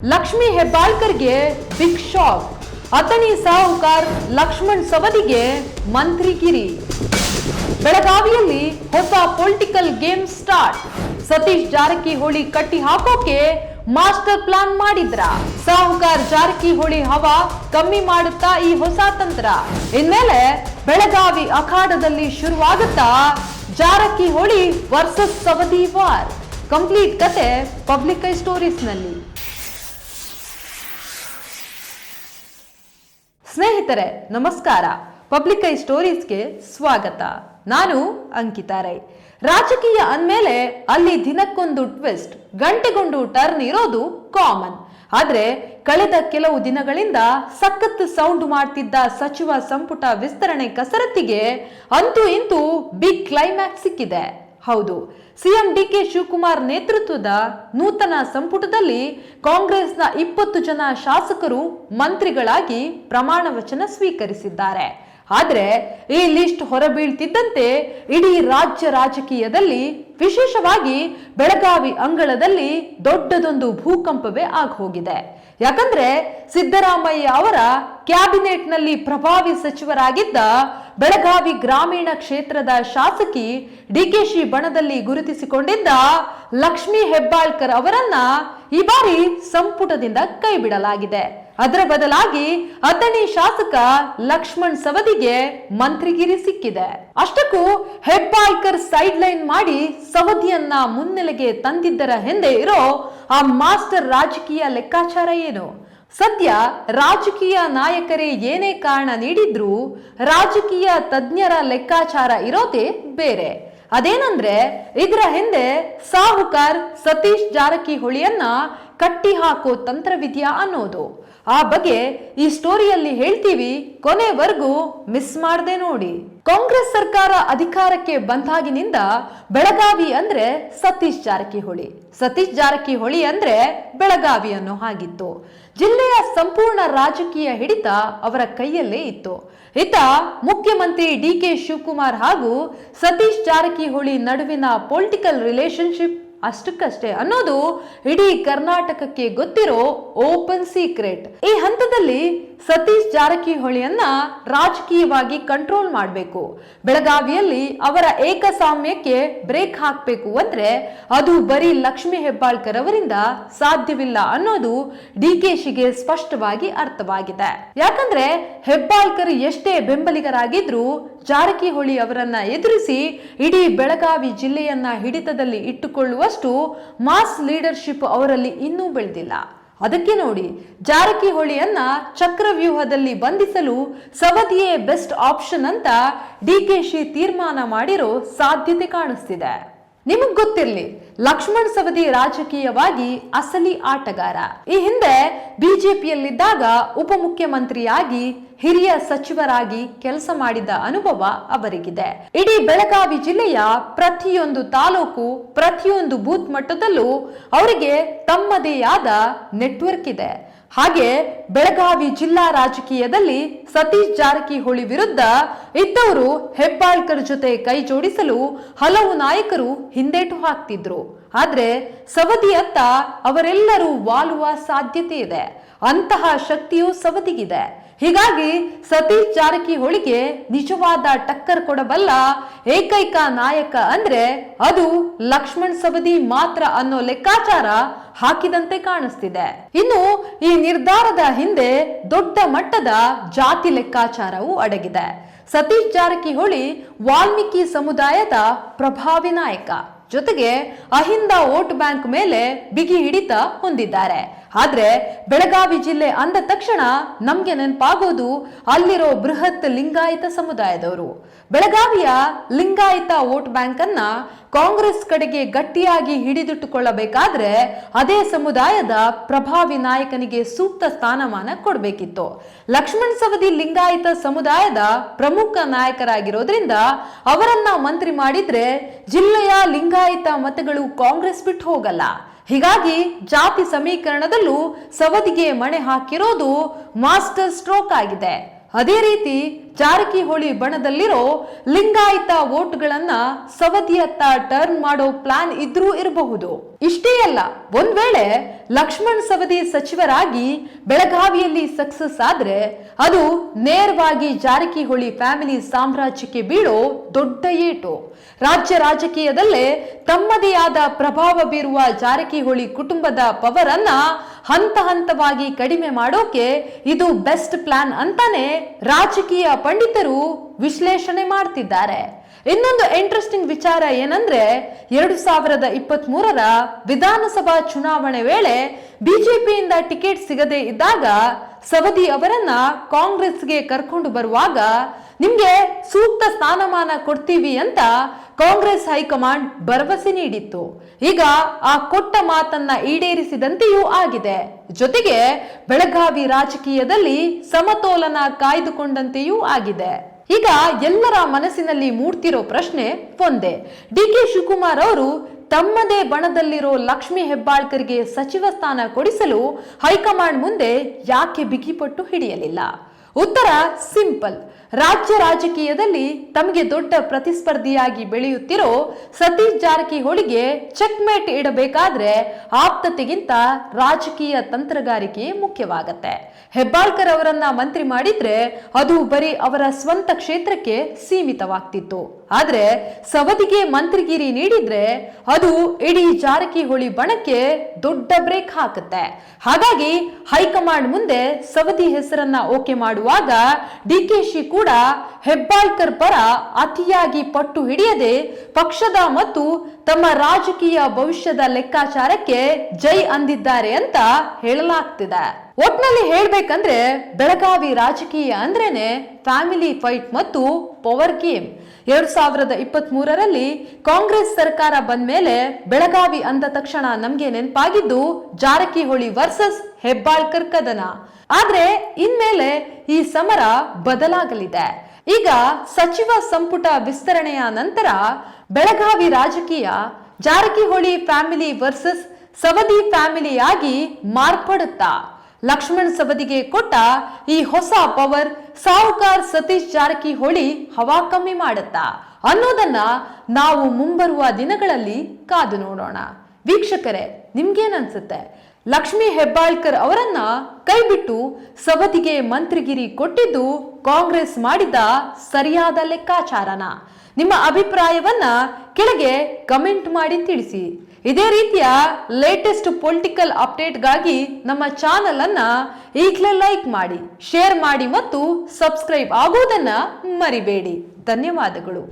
ಲಕ್ಷ್ಮಿ ಹೆಬ್ಬಾಳ್ಕರ್ಗೆ big shock. Athani ಸಾಹುಕಾರ್ ಲಕ್ಷ್ಮಣ್ ಸವದಿಗೆ ಮಂತ್ರಿಗಿರಿ. ಬೆಳಗಾವಿಯಲ್ಲಿ ಹೊಸ political game start. Satish Jarkiholi ಕಟ್ಟಿ ಹಾಕೋಕೆ ಮಾಸ್ಟರ್ ಪ್ಲಾನ್ ಮಾಡಿದ್ರ. ಸಾಹುಕಾರ್ ಜಾರಕಿಹೊಳಿ ಹವಾ ಕಮ್ಮಿ ಮಾಡುತ್ತಾ ಈ ಹೊಸ ತಂತ್ರ. ಇನ್ಮೇಲೆ ಬೆಳಗಾವಿ ಅಖಾಡದಲ್ಲಿ ಶುರುವಾಗುತ್ತಾ Jarkiholi versus Savadi war. Complete ಕತೆ ಪಬ್ಲಿಕ್ ಐ ಸ್ಟೋರೀಸ್ ನಲ್ಲಿ. ಸ್ನೇಹಿತರೆ ನಮಸ್ಕಾರ, ಪಬ್ಲಿಕ್ ಐ ಸ್ಟೋರೀಸ್ಗೆ ಸ್ವಾಗತ. ನಾನು ಅಂಕಿತಾ ರೈ. ರಾಜಕೀಯ ಅಂದ್ಮೇಲೆ ಅಲ್ಲಿ ದಿನಕ್ಕೊಂದು ಟ್ವಿಸ್ಟ್, ಗಂಟೆಗೊಂದು ಟರ್ನ್ ಇರೋದು ಕಾಮನ್. ಆದ್ರೆ ಕಳೆದ ಕೆಲವು ದಿನಗಳಿಂದ ಸಖತ್ ಸೌಂಡ್ ಮಾಡ್ತಿದ್ದ ಸಚಿವ ಸಂಪುಟ ವಿಸ್ತರಣೆ ಕಸರತ್ತಿಗೆ ಅಂತೂ ಇಂತೂ ಬಿಗ್ ಕ್ಲೈಮ್ಯಾಕ್ಸ್ ಸಿಕ್ಕಿದೆ. ಹೌದು, ಸಿಎಂ ಡಿಕೆ ಶಿವಕುಮಾರ್ ನೇತೃತ್ವದ ನೂತನ ಸಂಪುಟದಲ್ಲಿ ಕಾಂಗ್ರೆಸ್ನ 20 ಜನ ಶಾಸಕರು ಮಂತ್ರಿಗಳಾಗಿ ಪ್ರಮಾಣ ವಚನ ಸ್ವೀಕರಿಸಿದ್ದಾರೆ. ಆದ್ರೆ ಈ ಲಿಸ್ಟ್ ಹೊರಬೀಳ್ತಿದ್ದಂತೆ ಇಡೀ ರಾಜ್ಯ ರಾಜಕೀಯದಲ್ಲಿ, ವಿಶೇಷವಾಗಿ ಬೆಳಗಾವಿ ಅಂಗಳದಲ್ಲಿ ದೊಡ್ಡದೊಂದು ಭೂಕಂಪವೇ ಆಗೋಗಿದೆ. ಯಾಕಂದ್ರೆ ಸಿದ್ದರಾಮಯ್ಯ ಅವರ ಕ್ಯಾಬಿನೆಟ್ ನಲ್ಲಿ ಪ್ರಭಾವಿ ಸಚಿವರಾಗಿದ್ದ ಬೆಳಗಾವಿ ಗ್ರಾಮೀಣ ಕ್ಷೇತ್ರದ ಶಾಸಕಿ ಡಿಕೆಶಿ ಬಣದಲ್ಲಿ ಗುರುತಿಸಿಕೊಂಡಿದ್ದ ಲಕ್ಷ್ಮಿ ಹೆಬ್ಬಾಳ್ಕರ್ ಅವರನ್ನ ಈ ಬಾರಿ ಸಂಪುಟದಿಂದ ಕೈ ಬಿಡಲಾಗಿದೆ. ಅದರ ಬದಲಾಗಿ ಅಥಣಿ ಶಾಸಕ ಲಕ್ಷ್ಮಣ್ ಸವದಿಗೆ ಮಂತ್ರಿಗಿರಿ ಸಿಕ್ಕಿದೆ. ಅಷ್ಟಕ್ಕೂ ಹೆಬ್ಬಾಳ್ಕರ್ ಸೈಡ್ ಲೈನ್ ಮಾಡಿ ಸವದಿಯನ್ನ ಮುನ್ನೆಲೆಗೆ ತಂದಿದ್ದರ ಹಿಂದೆ ಇರೋ ಆ ಮಾಸ್ಟರ್ ರಾಜಕೀಯ ಲೆಕ್ಕಾಚಾರ ಏನು? ಸದ್ಯ ರಾಜಕೀಯ ನಾಯಕರೇ ಏನೇ ಕಾರಣ ನೀಡಿದ್ರೂ ರಾಜಕೀಯ ತಜ್ಞರ ಲೆಕ್ಕಾಚಾರ ಇರೋದೇ ಬೇರೆ. ಅದೇನಂದ್ರೆ ಇದರ ಹಿಂದೆ ಸಾಹುಕಾರ್ ಸತೀಶ್ ಜಾರಕಿಹೊಳಿಯನ್ನ ಕಟ್ಟಿ ಹಾಕೋ ತಂತ್ರವಿದ್ಯಾ ಅನ್ನೋದು. ಆ ಬಗ್ಗೆ ಈ ಸ್ಟೋರಿಯಲ್ಲಿ ಹೇಳ್ತೀವಿ, ಕೊನೆವರೆಗೂ ಮಿಸ್ ಮಾಡದೆ ನೋಡಿ. ಕಾಂಗ್ರೆಸ್ ಸರ್ಕಾರ ಅಧಿಕಾರಕ್ಕೆ ಬಂದಾಗಿನಿಂದ ಬೆಳಗಾವಿ ಅಂದ್ರೆ ಸತೀಶ್ ಜಾರಕಿಹೊಳಿ ಅಂದ್ರೆ ಬೆಳಗಾವಿ ಅನ್ನೋ ಹಾಗಿತ್ತು. ಜಿಲ್ಲೆಯ ಸಂಪೂರ್ಣ ರಾಜಕೀಯ ಹಿಡಿತ ಅವರ ಕೈಯಲ್ಲೇ ಇತ್ತು. ಇತ್ತ ಮುಖ್ಯಮಂತ್ರಿ ಡಿಕೆ ಶಿವಕುಮಾರ್ ಹಾಗೂ ಸತೀಶ್ ಜಾರಕಿಹೊಳಿ ನಡುವಿನ ಪೊಲಿಟಿಕಲ್ ರಿಲೇಶನ್ಶಿಪ್ ಅಷ್ಟಕ್ಕಷ್ಟೇ ಅನ್ನೋದು ಇಡೀ ಕರ್ನಾಟಕಕ್ಕೆ ಗೊತ್ತಿರೋ ಓಪನ್ ಸೀಕ್ರೆಟ್. ಈ ಹಂತದಲ್ಲಿ ಸತೀಶ್ ಜಾರಕಿಹೊಳಿಯನ್ನ ರಾಜಕೀಯವಾಗಿ ಕಂಟ್ರೋಲ್ ಮಾಡಬೇಕು, ಬೆಳಗಾವಿಯಲ್ಲಿ ಅವರ ಏಕಸಾಮ್ಯಕ್ಕೆ ಬ್ರೇಕ್ ಹಾಕಬೇಕು ಅಂದ್ರೆ ಅದು ಬರೀ ಲಕ್ಷ್ಮಿ ಹೆಬ್ಬಾಳ್ಕರ್ ಅವರಿಂದ ಸಾಧ್ಯವಿಲ್ಲ ಅನ್ನೋದು ಡಿಕೆಶಿಗೆ ಸ್ಪಷ್ಟವಾಗಿ ಅರ್ಥವಾಗಿದೆ. ಯಾಕಂದ್ರೆ ಹೆಬ್ಬಾಳ್ಕರ್ ಎಷ್ಟೇ ಬೆಂಬಲಿಗರಾಗಿದ್ರೂ ಜಾರಕಿಹೊಳಿ ಅವರನ್ನ ಎದುರಿಸಿ ಇಡೀ ಬೆಳಗಾವಿ ಜಿಲ್ಲೆಯನ್ನ ಹಿಡಿತದಲ್ಲಿ ಇಟ್ಟುಕೊಳ್ಳುವಷ್ಟು ಮಾಸ್ ಲೀಡರ್ಶಿಪ್ ಅವರಲ್ಲಿ ಇನ್ನೂ ಬೆಳೆದಿಲ್ಲ. ಅದಕ್ಕೆ ನೋಡಿ, ಜಾರಕಿಹೊಳಿಯನ್ನ ಚಕ್ರವ್ಯೂಹದಲ್ಲಿ ಬಂಧಿಸಲು ಸವದಿಯೇ ಬೆಸ್ಟ್ ಆಪ್ಷನ್ ಅಂತ ಡಿಕೆಶಿ ತೀರ್ಮಾನ ಮಾಡಿರೋ ಸಾಧ್ಯತೆ ಕಾಣಿಸ್ತಿದೆ. ನಿಮಗ್ ಗೊತ್ತಿರ್ಲಿ, ಲಕ್ಷ್ಮಣ್ ಸವದಿ ರಾಜಕೀಯವಾಗಿ ಅಸಲಿ ಆಟಗಾರ. ಈ ಹಿಂದೆ ಬಿಜೆಪಿಯಲ್ಲಿದ್ದಾಗ ಉಪಮುಖ್ಯಮಂತ್ರಿಯಾಗಿ, ಹಿರಿಯ ಸಚಿವರಾಗಿ ಕೆಲಸ ಮಾಡಿದ ಅನುಭವ ಅವರಿಗಿದೆ. ಇಡೀ ಬೆಳಗಾವಿ ಜಿಲ್ಲೆಯ ಪ್ರತಿಯೊಂದು ತಾಲೂಕು, ಪ್ರತಿಯೊಂದು ಬೂತ್ ಮಟ್ಟದಲ್ಲೂ ಅವರಿಗೆ ತಮ್ಮದೇ ಆದ ನೆಟ್ವರ್ಕ್ ಇದೆ. ಹಾಗೆ ಬೆಳಗಾವಿ ಜಿಲ್ಲಾ ರಾಜಕೀಯದಲ್ಲಿ ಸತೀಶ್ ಜಾರಕಿಹೊಳಿ ವಿರುದ್ಧ ಇದ್ದವರು ಹೆಬ್ಬಾಳ್ಕರ್ ಜೊತೆ ಕೈ ಜೋಡಿಸಲು ಹಲವು ನಾಯಕರು ಹಿಂದೇಟು ಹಾಕ್ತಿದ್ರು. ಆದ್ರೆ ಸವದಿಯತ್ತ ಅವರೆಲ್ಲರೂ ವಾಲುವ ಸಾಧ್ಯತೆ ಇದೆ. ಅಂತಹ ಶಕ್ತಿಯು ಸವದಿಗಿದೆ. ಹೀಗಾಗಿ ಸತೀಶ್ ಜಾರಕಿಹೊಳಿಗೆ ನಿಜವಾದ ಟಕ್ಕರ್ ಕೊಡಬಲ್ಲ ಏಕೈಕ ನಾಯಕ ಅಂದ್ರೆ ಅದು ಲಕ್ಷ್ಮಣ್ ಸವದಿ ಮಾತ್ರ ಅನ್ನೋ ಲೆಕ್ಕಾಚಾರ ಹಾಕಿದಂತೆ ಕಾಣಿಸ್ತಿದೆ. ಇನ್ನು ಈ ನಿರ್ಧಾರದ ಹಿಂದೆ ದೊಡ್ಡ ಮಟ್ಟದ ಜಾತಿ ಲೆಕ್ಕಾಚಾರವೂ ಅಡಗಿದೆ. ಸತೀಶ್ ಜಾರಕಿಹೊಳಿ ವಾಲ್ಮೀಕಿ ಸಮುದಾಯದ ಪ್ರಭಾವಿ ನಾಯಕ, ಜೊತೆಗೆ ಅಹಿಂದ ವೋಟ್ ಬ್ಯಾಂಕ್ ಮೇಲೆ ಬಿಗಿ ಹಿಡಿತ ಹೊಂದಿದ್ದಾರೆ. ಆದ್ರೆ ಬೆಳಗಾವಿ ಜಿಲ್ಲೆ ಅಂದ ತಕ್ಷಣ ನಮ್ಗೆ ನೆನಪಾಗೋದು ಅಲ್ಲಿರೋ ಬೃಹತ್ ಲಿಂಗಾಯತ ಸಮುದಾಯದವರು. ಬೆಳಗಾವಿಯ ಲಿಂಗಾಯತ ವೋಟ್ ಬ್ಯಾಂಕ್ ಅನ್ನ ಕಾಂಗ್ರೆಸ್ ಕಡೆಗೆ ಗಟ್ಟಿಯಾಗಿ ಹಿಡಿದಿಟ್ಟುಕೊಳ್ಳಬೇಕಾದ್ರೆ ಅದೇ ಸಮುದಾಯದ ಪ್ರಭಾವಿ ನಾಯಕನಿಗೆ ಸೂಕ್ತ ಸ್ಥಾನಮಾನ ಕೊಡಬೇಕಿತ್ತು. ಲಕ್ಷ್ಮಣ್ ಸವದಿ ಲಿಂಗಾಯತ ಸಮುದಾಯದ ಪ್ರಮುಖ ನಾಯಕರಾಗಿರೋದ್ರಿಂದ ಅವರನ್ನ ಮಂತ್ರಿ ಮಾಡಿದ್ರೆ ಜಿಲ್ಲೆಯ ಲಿಂಗಾಯತ ಮತಗಳು ಕಾಂಗ್ರೆಸ್ ಬಿಟ್ಟು ಹೋಗಲ್ಲ. ಹೀಗಾಗಿ ಜಾತಿ ಸಮೀಕರಣದಲ್ಲೂ ಸವದಿಗೆ ಮಣೆ ಹಾಕಿರೋದು ಮಾಸ್ಟರ್ ಸ್ಟ್ರೋಕ್ ಆಗಿದೆ. ಅದೇ ರೀತಿ ಜಾರಕಿಹೊಳಿ ಬಣದಲ್ಲಿರೋ ಲಿಂಗಾಯತ ವೋಟ್ಗಳನ್ನ ಸವದಿಯತ್ತ ಟರ್ನ್ ಮಾಡೋ ಪ್ಲಾನ್ ಇದ್ರೂ ಇರಬಹುದು. ಇಷ್ಟೇ ಅಲ್ಲ, ಒಂದ್ ವೇಳೆ ಲಕ್ಷ್ಮಣ್ ಸವದಿ ಸಚಿವರಾಗಿ ಬೆಳಗಾವಿಯಲ್ಲಿ ಸಕ್ಸಸ್ ಆದ್ರೆ ಅದು ನೇರವಾಗಿ ಜಾರಕಿಹೊಳಿ ಫ್ಯಾಮಿಲಿ ಸಾಮ್ರಾಜ್ಯಕ್ಕೆ ಬೀಳೋ ದೊಡ್ಡ ಏಟು. ರಾಜ್ಯ ರಾಜಕೀಯದಲ್ಲೇ ತಮ್ಮದೇ ಆದ ಪ್ರಭಾವ ಬೀರುವ ಜಾರಕಿಹೊಳಿ ಕುಟುಂಬದ ಪವರ್ ಅನ್ನ ಹಂತ ಹಂತವಾಗಿ ಕಡಿಮೆ ಮಾಡೋಕೆ ಇದು ಬೆಸ್ಟ್ ಪ್ಲಾನ್ ಅಂತಾನೆ ರಾಜಕೀಯ ಪಂಡಿತರು ವಿಶ್ಲೇಷಣೆ ಮಾಡ್ತಿದ್ದಾರೆ. ಇನ್ನೊಂದು ಇಂಟ್ರೆಸ್ಟಿಂಗ್ ವಿಚಾರ ಏನಂದ್ರೆ 2023ರ ವಿಧಾನಸಭಾ ಚುನಾವಣೆ ವೇಳೆ ಬಿಜೆಪಿಯಿಂದ ಟಿಕೆಟ್ ಸಿಗದೆ ಇದ್ದಾಗ ಸವದಿ ಅವರನ್ನ ಕಾಂಗ್ರೆಸ್ಗೆ ಕರ್ಕೊಂಡು ಬರುವಾಗ ನಿಮ್ಗೆ ಸೂಕ್ತ ಸ್ಥಾನಮಾನ ಕೊಡ್ತೀವಿ ಅಂತ ಕಾಂಗ್ರೆಸ್ ಹೈಕಮಾಂಡ್ ಭರವಸೆ ನೀಡಿತ್ತು. ಈಗ ಆ ಕೊಟ್ಟ ಮಾತನ್ನ ಈಡೇರಿಸಿದಂತೆಯೂ ಆಗಿದೆ. ಜೊತೆಗೆ ಬೆಳಗಾವಿ ರಾಜಕೀಯದಲ್ಲಿ ಸಮತೋಲನ ಕಾಯ್ದುಕೊಂಡಂತೆಯೂ ಆಗಿದೆ. ಈಗ ಎಲ್ಲರ ಮನಸ್ಸಿನಲ್ಲಿ ಮೂಡ್ತಿರೋ ಪ್ರಶ್ನೆ ಒಂದೇ, ಡಿ.ಕೆ. ಶಿವಕುಮಾರ್ ಅವರು ತಮ್ಮದೇ ಬಣದಲ್ಲಿರೋ ಲಕ್ಷ್ಮಿ ಹೆಬ್ಬಾಳ್ಕರ್ಗೆ ಸಚಿವ ಸ್ಥಾನ ಕೊಡಿಸಲು ಹೈಕಮಾಂಡ್ ಮುಂದೆ ಯಾಕೆ ಬಿಗಿಪಟ್ಟು ಹಿಡಿಯಲಿಲ್ಲ? ಉತ್ತರ ಸಿಂಪಲ್. ರಾಜ್ಯ ರಾಜಕೀಯದಲ್ಲಿ ತಮಗೆ ದೊಡ್ಡ ಪ್ರತಿಸ್ಪರ್ಧಿಯಾಗಿ ಬೆಳೆಯುತ್ತಿರೋ ಸತೀಶ್ ಜಾರಕಿಹೊಳಿಗೆ ಚೆಕ್ಮೇಟ್ ಇಡಬೇಕಾದ್ರೆ ಆಪ್ತತೆಗಿಂತ ರಾಜಕೀಯ ತಂತ್ರಗಾರಿಕೆ ಮುಖ್ಯವಾಗತ್ತೆ. ಹೆಬ್ಬಾಳ್ಕರ್ ಅವರನ್ನ ಮಂತ್ರಿ ಮಾಡಿದ್ರೆ ಅದು ಬರೀ ಅವರ ಸ್ವಂತ ಕ್ಷೇತ್ರಕ್ಕೆ ಸೀಮಿತವಾಗ್ತಿತ್ತು. ಆದ್ರೆ ಸವದಿಗೆ ಮಂತ್ರಿಗಿರಿ ನೀಡಿದ್ರೆ ಅದು ಇಡೀ ಜಾರಕಿಹೊಳಿ ಬಣಕ್ಕೆ ದೊಡ್ಡ ಬ್ರೇಕ್ ಹಾಕುತ್ತೆ. ಹಾಗಾಗಿ ಹೈಕಮಾಂಡ್ ಮುಂದೆ ಸವದಿ ಹೆಸರನ್ನ ಓಕೆ ಮಾಡುವಾಗ ಡಿಕೆಶಿ ಕೂಡ ಹೆಬ್ಬಾಳ್ಕರ್ ಪರ ಅತಿಯಾಗಿ ಪಟ್ಟು ಹಿಡಿಯದೆ ಪಕ್ಷದ ಮತ್ತು ತಮ್ಮ ರಾಜಕೀಯ ಭವಿಷ್ಯದ ಲೆಕ್ಕಾಚಾರಕ್ಕೆ ಜೈ ಅಂದಿದ್ದಾರೆ ಅಂತ ಹೇಳಲಾಗ್ತಿದೆ. ಒಟ್ನಲ್ಲಿ ಹೇಳ್ಬೇಕಂದ್ರೆ ಬೆಳಗಾವಿ ರಾಜಕೀಯ ಅಂದ್ರೇನೆ ಫ್ಯಾಮಿಲಿ ಫೈಟ್ ಮತ್ತು ಪವರ್ ಗೇಮ್. 2023ರಲ್ಲಿ ಕಾಂಗ್ರೆಸ್ ಸರ್ಕಾರ ಬಂದ ಮೇಲೆ ಬೆಳಗಾವಿ ಅಂದ ತಕ್ಷಣ ನಮ್ಗೆ ನೆನಪಾಗಿದ್ದು ಜಾರಕಿಹೊಳಿ ವರ್ಸಸ್ ಹೆಬ್ಬಾಳ್ಕರ್ ಕದನ. ಆದ್ರೆ ಇನ್ಮೇಲೆ ಈ ಸಮರ ಬದಲಾಗಲಿದೆ. ಈಗ ಸಚಿವ ಸಂಪುಟ ವಿಸ್ತರಣೆಯ ನಂತರ ಬೆಳಗಾವಿ ರಾಜಕೀಯ ಜಾರಕಿಹೊಳಿ ಫ್ಯಾಮಿಲಿ ವರ್ಸಸ್ ಸವದಿ ಫ್ಯಾಮಿಲಿಯಾಗಿ ಮಾರ್ಪಡುತ್ತಾ? ಲಕ್ಷ್ಮಣ್ ಸವದಿಗೆ ಕೊಟ್ಟ ಈ ಹೊಸ ಪವರ್ ಸಾಹುಕಾರ್ ಸತೀಶ್ ಜಾರಕಿಹೊಳಿ ಹವಾ ಕಮ್ಮಿ ಮಾಡುತ್ತಾ ಅನ್ನೋದನ್ನ ನಾವು ಮುಂಬರುವ ದಿನಗಳಲ್ಲಿ ಕಾದು ನೋಡೋಣ. ವೀಕ್ಷಕರೇ, ನಿಮ್ಗೇನನ್ಸುತ್ತೆ? ಲಕ್ಷ್ಮಿ ಹೆಬ್ಬಾಳ್ಕರ್ ಅವರನ್ನ ಕೈಬಿಟ್ಟು ಸವದಿಗೆ ಮಂತ್ರಿಗಿರಿ ಕೊಟ್ಟಿದ್ದು ಕಾಂಗ್ರೆಸ್ ಮಾಡಿದ ಸರಿಯಾದ ಲೆಕ್ಕಾಚಾರನ? ನಿಮ್ಮ ಅಭಿಪ್ರಾಯವನ್ನ ಕೆಳಗೆ ಕಮೆಂಟ್ ಮಾಡಿ ತಿಳಿಸಿ. ಇದೇ ರೀತಿಯ ಲೇಟೆಸ್ಟ್ ಪೊಲಿಟಿಕಲ್ ಅಪ್ಡೇಟ್ಗಾಗಿ ನಮ್ಮ ಚಾನೆಲ್ ಅನ್ನ ಈಗಲೇ ಲೈಕ್ ಮಾಡಿ, ಶೇರ್ ಮಾಡಿ ಮತ್ತು ಸಬ್ಸ್ಕ್ರೈಬ್ ಆಗುವುದನ್ನ ಮರಿಬೇಡಿ. ಧನ್ಯವಾದಗಳು.